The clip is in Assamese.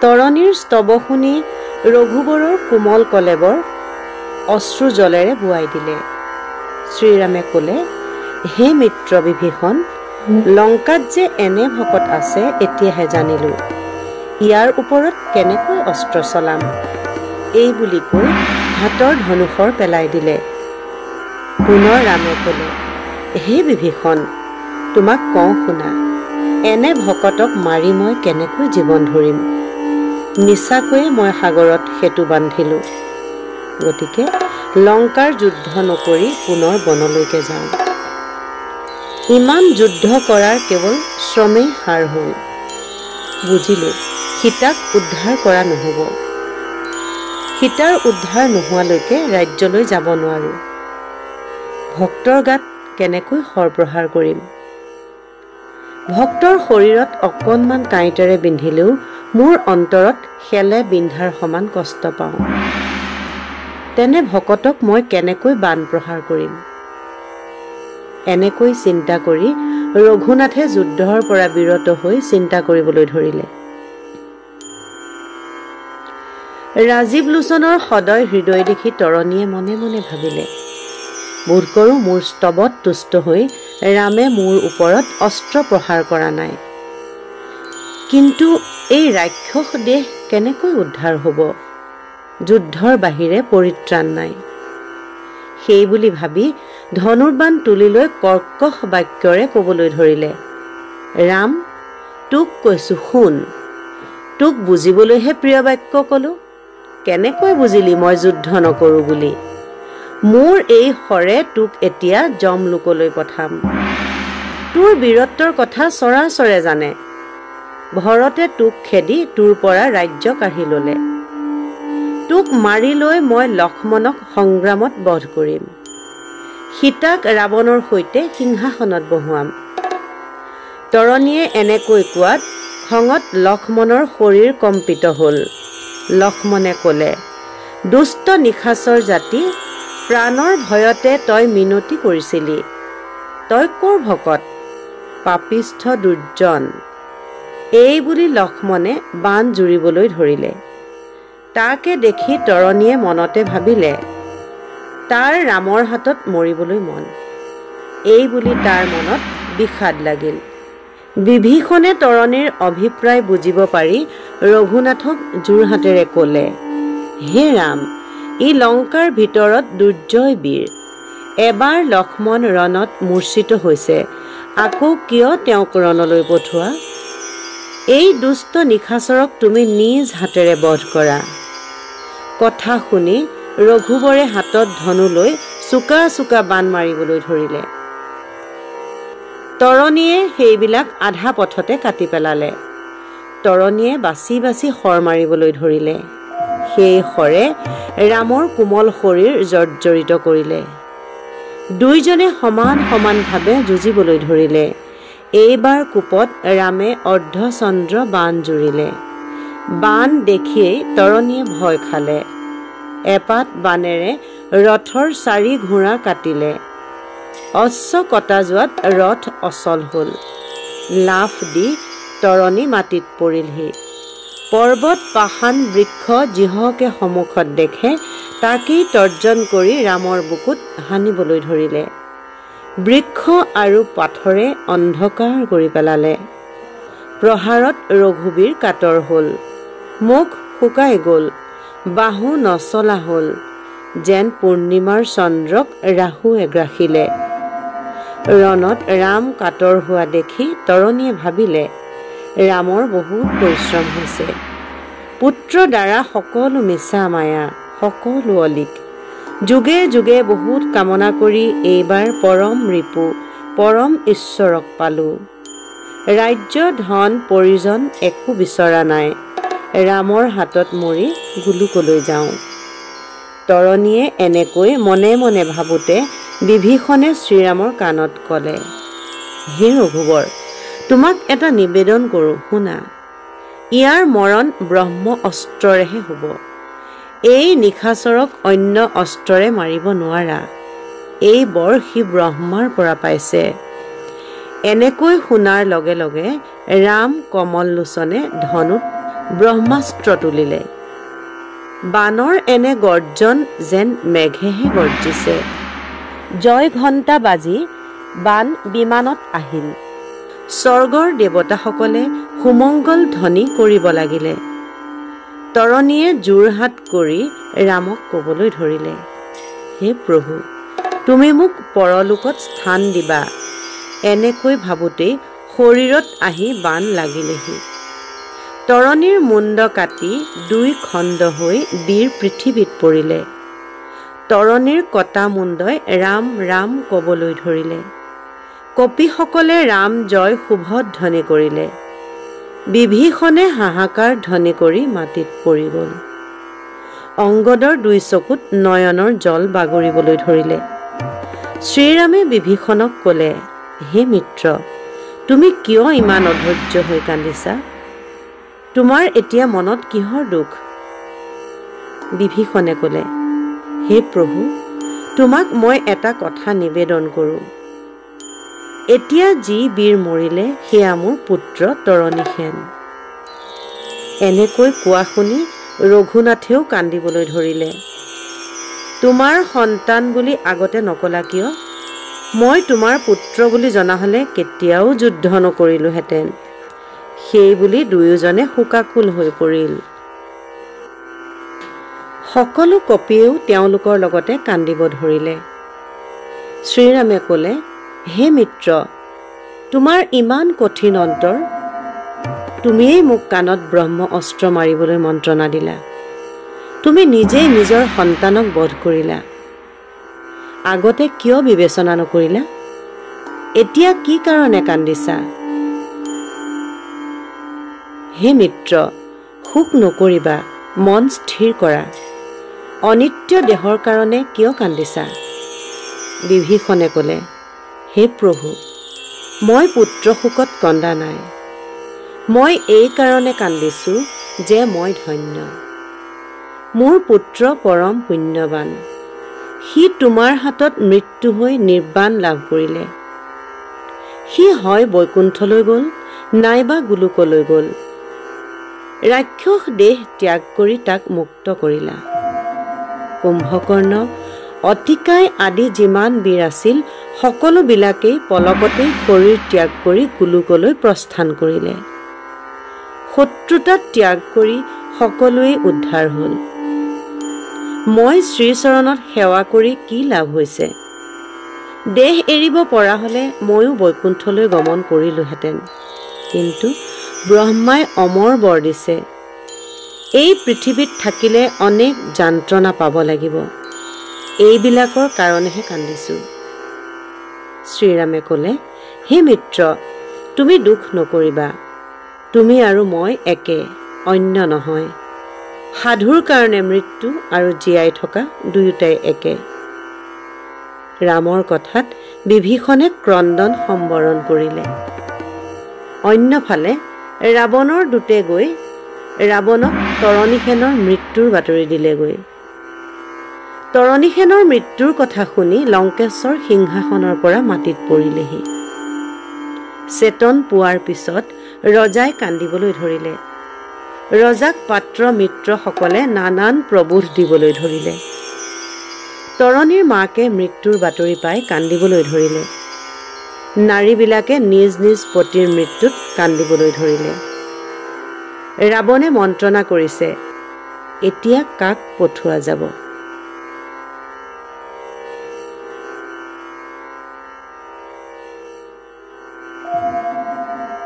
তৰণীৰ স্তব শুনি ৰঘুবৰৰ কোমল কলেবৰ অশ্ৰু জলেৰে বোৱাই দিলে। শ্ৰীৰামে ক'লে, হে মিত্ৰ বিভীষণ, লংকাত যে এনে ভকত আছে এতিয়াহে জানিলো। ইয়াৰ ওপৰত কেনেকৈ অস্ত্ৰ চলাম? এই বুলি কৈ হাতৰ ধনুষৰ পেলাই দিলে। পুনৰ ৰামে ক'লে, হে বিভীষণ, তোমাক কওঁ শুনা, এনে ভকতক মাৰি মই কেনেকৈ জীৱন ধৰিম? মিছাকৈয়ে মই সাগৰত সেতু বান্ধিলো। গতিকে লংকাৰ যুদ্ধ নকৰি পুনৰ বনলৈকে যাওঁ। ইমান যুদ্ধ কৰাৰ কেৱল শ্ৰমেই সাৰ হ'ল। বুজিলো, সীতাক উদ্ধাৰ কৰা নহ'ব। সীতাৰ উদ্ধাৰ নোহোৱালৈকে ৰাজ্যলৈ যাব নোৱাৰো। ভক্তৰ গাত কেনেকৈ সৰপ্ৰহাৰ কৰিম? ভক্তৰ শৰীৰত অকণমান কাঁইটেৰে বিন্ধিলেও মোৰ অন্তৰত খেলে বিন্ধাৰ সমান কষ্ট পাওঁ। তেনে ভকতক মই কেনেকৈ বাণ প্ৰহাৰ কৰিম? এনেকৈ চিন্তা কৰি ৰঘুনাথে যুদ্ধৰ পৰা বিৰত হৈ চিন্তা কৰিবলৈ ধৰিলে। ৰাজীৱ লোচনৰ সদয় হৃদয় দেখি তৰণীয়ে মনে মনে ভাবিলে, বোধ কৰোঁ মোৰ স্তৱত তুষ্ট হৈ ৰামে মোৰ ওপৰত অস্ত্ৰ প্ৰহাৰ কৰা নাই। কিন্তু এই ৰাক্ষস দেহ কেনেকৈ উদ্ধাৰ হ'ব? যুদ্ধৰ বাহিৰে পৰিত্ৰাণ নাই। সেই বুলি ভাবি ধনুৰ্বাণ তুলি লৈ কৰ্কশ বাক্যৰে ক'বলৈ ধৰিলে, ৰাম, তোক কৈছো শুন। তোক বুজিবলৈহে প্ৰিয় বাক্য ক'লো। কেনেকৈ বুজিলি মই যুদ্ধ নকৰো বুলি? মোৰ এই শৰে তোক এতিয়া যমলোকলৈ পঠাম। তোৰ বীৰত্বৰ কথা চৰাচৰে জানে। ভৰতে তোক খেদি তোৰ পৰা ৰাজ্য কাঢ়ি ললে। তোক মাৰি লৈ মই লক্ষ্মণক সংগ্ৰামত বধ কৰিম। সীতাক ৰাৱণৰ সৈতে সিংহাসনত বহুৱাম। তৰণীয়ে এনেকৈ কোৱাত খঙত লক্ষ্মণৰ শৰীৰ কম্পিত হ'ল। লক্ষ্মণে ক'লে, দুষ্ট নিশাচৰ জাতি, প্ৰাণৰ ভয়তে তই মিনতি কৰিছিলি। তই ক'ৰ ভকত? পাপিষ্ঠ দুৰ্জন। এই বুলি লক্ষ্মণে বাণ জুৰিবলৈ ধৰিলে। তাকে দেখি তৰণীয়ে মনতে ভাবিলে, তাৰ ৰামৰ হাতত মৰিবলৈ মন। এই বুলি তাৰ মনত বিষাদ লাগিল। বিভীষণে তৰণীৰ অভিপ্ৰায় বুজিব পাৰি ৰঘুনাথক যোৰহাটেৰে ক'লে, হে ৰাম, ই লংকাৰ ভিতৰত দুৰ্জয় বীৰ। এবাৰ লক্ষ্মণ ৰণত মূৰ্ছিত হৈছে, আকৌ কিয় তেওঁক ৰণলৈ পঠোৱা? এই দুষ্ট নিশাচৰক তুমি নিজ হাতেৰে বধ কৰা। কথা শুনি ৰঘুবৰে হাতত ধনু লৈ চোকা চোকা বাণ মাৰিবলৈ ধৰিলে। তৰণীয়ে সেইবিলাক আধা পথতে কাটি পেলালে। তৰণীয়ে বাছি বাছি শৰ মাৰিবলৈ ধৰিলে। সেই শৰে ৰামৰ কোমল শৰীৰ জৰ্জৰিত কৰিলে। দুইজনে সমান সমানভাৱে যুঁজিবলৈ ধৰিলে। এইবাৰ কোপত ৰামে অৰ্ধচন্দ্ৰ বাণ জুৰিলে। বাণ দেখিয়েই তৰণীয়ে ভয় খালে। এপাত বাণেৰে ৰথৰ 4 ঘোঁৰা কাটিলে। অশ্ব কটা যোৱাত ৰথ অচল হ'ল। লাফ দি তৰণী মাটিত পৰিলহি। পৰ্বত পাষাণ বৃক্ষ যিহকে সন্মুখত দেখে তাকেই তৰ্জন কৰি ৰামৰ বুকুত হানিবলৈ ধৰিলে। বৃক্ষ আৰু পাথৰে অন্ধকাৰ কৰি পেলালে। প্ৰহাৰত ৰঘুবীৰ কাতৰ হ'ল। মুখ শুকাই গ'ল, বাহু নচলা হ'ল, যেন পূৰ্ণিমাৰ চন্দ্ৰক ৰাহু এগ্ৰাসিলে। ৰণত ৰাম কাতৰ হোৱা দেখি তৰণীয়ে ভাবিলে, ৰামৰ বহুত পৰিশ্ৰম হৈছে। পুত্ৰ দ্বাৰা সকলো মিছা মায়া, সকলো অলিক। যুগে যুগে বহুত কামনা কৰি এইবাৰ পৰম ৰিপু, পৰম ঈশ্বৰক পালো। ৰাজ্য ধন পৰিজন একো বিচৰা নাই। ৰামৰ হাতত মৰি গোলোকলৈ যাওঁ। তৰণীয়ে এনেকৈ মনে মনে ভাবোতে বিভীষণে শ্ৰীৰামৰ কাণত ক'লে, হে ৰঘুবৰ, তোমাক এটা নিবেদন কৰোঁ শুনা। ইয়াৰ মৰণ ব্ৰহ্ম অস্ত্ৰৰেহে হ'ব। এই নিশাচৰক অন্য অস্ত্ৰৰে মাৰিব নোৱাৰা। এই বৰ সি ব্ৰহ্মাৰ পৰা পাইছে। এনেকৈ শুনাৰ লগে লগে ৰাম কমল লোচনে ধনুত ব্ৰহ্মাস্ত্ৰ তুলিলে। বানৰ এনে গৰ্জন যেন মেঘেহে গৰ্জিছে। জয় ঘণ্টা বাজি বান বিমানত আহিল। স্বৰ্গৰ দেৱতাসকলে সুমংগল ধ্বনি কৰিব লাগিলে। তৰণীয়ে যোৰহাট কৰি ৰামক ক'বলৈ ধৰিলে, হে প্ৰভু, তুমি মোক পৰলোকত স্থান দিবা। এনেকৈ ভাবোঁতেই শৰীৰত আহি বান লাগিলেহি। তৰণীৰ মুণ্ড কাটি 2 খণ্ড হৈ বীৰ পৃথিৱীত পৰিলে। তৰণীৰ কটা মুণ্ডই ৰাম ৰাম ক'বলৈ ধৰিলে। কপিসকলে ৰাম জয় শুভধ্বনি কৰিলে। বিভীষণে হাহাকাৰ ধ্বনি কৰি মাটিত পৰি গ'ল। অংগদৰ 2 চকুত নয়নৰ জল বাগৰিবলৈ ধৰিলে। শ্ৰীৰামে বিভীষণক ক'লে, হে মিত্ৰ, তুমি কিয় ইমান অধৈৰ্য হৈ কান্দিছা? তোমাৰ এতিয়া মনত কিহৰ দুখ? বিভীষণে ক'লে, হে প্ৰভু, তোমাক মই এটা কথা নিবেদন কৰোঁ। এতিয়া যি বীৰ মৰিলে সেয়া মোৰ পুত্ৰ তৰণীসেন। এনেকৈ কোৱা শুনি ৰঘুনাথেও কান্দিবলৈ ধৰিলে। তোমাৰ সন্তান বুলি আগতে নকলা কিয়? মই তোমাৰ পুত্ৰ বুলি জনা হ'লে কেতিয়াও যুদ্ধ নকৰিলোহেঁতেন। সেই বুলি দুয়োজনে শোকাকুল হৈ পৰিল। সকলো কপিয়েও তেওঁলোকৰ লগতে কান্দিব ধৰিলে। শ্ৰীৰামে ক'লে, হে মিত্ৰ, তোমাৰ ইমান কঠিন অন্তৰ। তুমিয়েই মোক কাণত ব্ৰহ্ম অস্ত্ৰ মাৰিবলৈ মন্ত্ৰণা দিলা। তুমি নিজেই নিজৰ সন্তানক বধ কৰিলা। আগতে কিয় বিবেচনা নকৰিলা? এতিয়া কি কাৰণে কান্দিছা? হে মিত্ৰ, শোক নকৰিবা, মন স্থিৰ কৰা। অনিত্য দেহৰ কাৰণে কিয় কান্দিছা? বিভীষণে ক'লে, হে প্ৰভু, মই পুত্ৰ শোকত কন্দা নাই। মই এই কাৰণে কান্দিছোঁ যে মই ধন্য। মোৰ পুত্ৰ পৰম পুণ্যৱান। সি তোমাৰ হাতত মৃত্যু হৈ নিৰ্বাণ লাভ কৰিলে। সি হয় বৈকুণ্ঠলৈ গ'ল, নাইবা গোলোকলৈ গ'ল। ৰাক্ষস দেহ ত্যাগ কৰি তাক মুক্ত কৰিলা। কুম্ভকৰ্ণ, অতিকায় আদি যিমান বীৰ আছিল, সকলোবিলাকেই পলকতেই শৰীৰ ত্যাগ কৰি গোলোকলৈ প্ৰস্থান কৰিলে। শত্ৰুতা ত্যাগ কৰি সকলোৱে উদ্ধাৰ হ'ল। মই শ্ৰীচৰণত সেৱা কৰি কি লাভ হৈছে? দেহ এৰিব পৰা হ'লে ময়ো বৈকুণ্ঠলৈ গমন কৰিলোহেঁতেন। কিন্তু ব্ৰহ্মাই অমৰ বৰ দিছে। এই পৃথিৱীত থাকিলে অনেক যান্ত্ৰণা পাব লাগিব। এইবিলাকৰ কাৰণেহে কান্দিছোঁ। শ্ৰীৰামে ক'লে, হে মিত্ৰ, তুমি দুখ নকৰিবা। তুমি আৰু মই একে, অন্য নহয়। সাধুৰ কাৰণে মৃত্যু আৰু জীয়াই থকা দুয়োটাই একে। ৰামৰ কথাত বিভীষণে ক্ৰন্দন সম্বৰণ কৰিলে। অন্যফালে ৰাৱণৰ দূতে গৈ ৰাৱণক তৰণীসেনৰ মৃত্যুৰ বাতৰি দিলেগৈ। তৰণীসেনৰ মৃত্যুৰ কথা শুনি লংকেশ্বৰ সিংহাসনৰ পৰা মাটিত পৰিলেহি। চেতন পোৱাৰ পিছত ৰজাই কান্দিবলৈ ধৰিলে। ৰজাক পাত্ৰ মিত্ৰসকলে নানান প্ৰবোধ দিবলৈ ধৰিলে। তৰণীৰ মাকে মৃত্যুৰ বাতৰি পাই কান্দিবলৈ ধৰিলে। নাৰীবিলাকে নিজ নিজ পতিৰ মৃত্যুত কান্দিবলৈ ধৰিলে। ৰাৱণে মন্ত্ৰণা কৰিছে, এতিয়া কাক পঠোৱা যাব?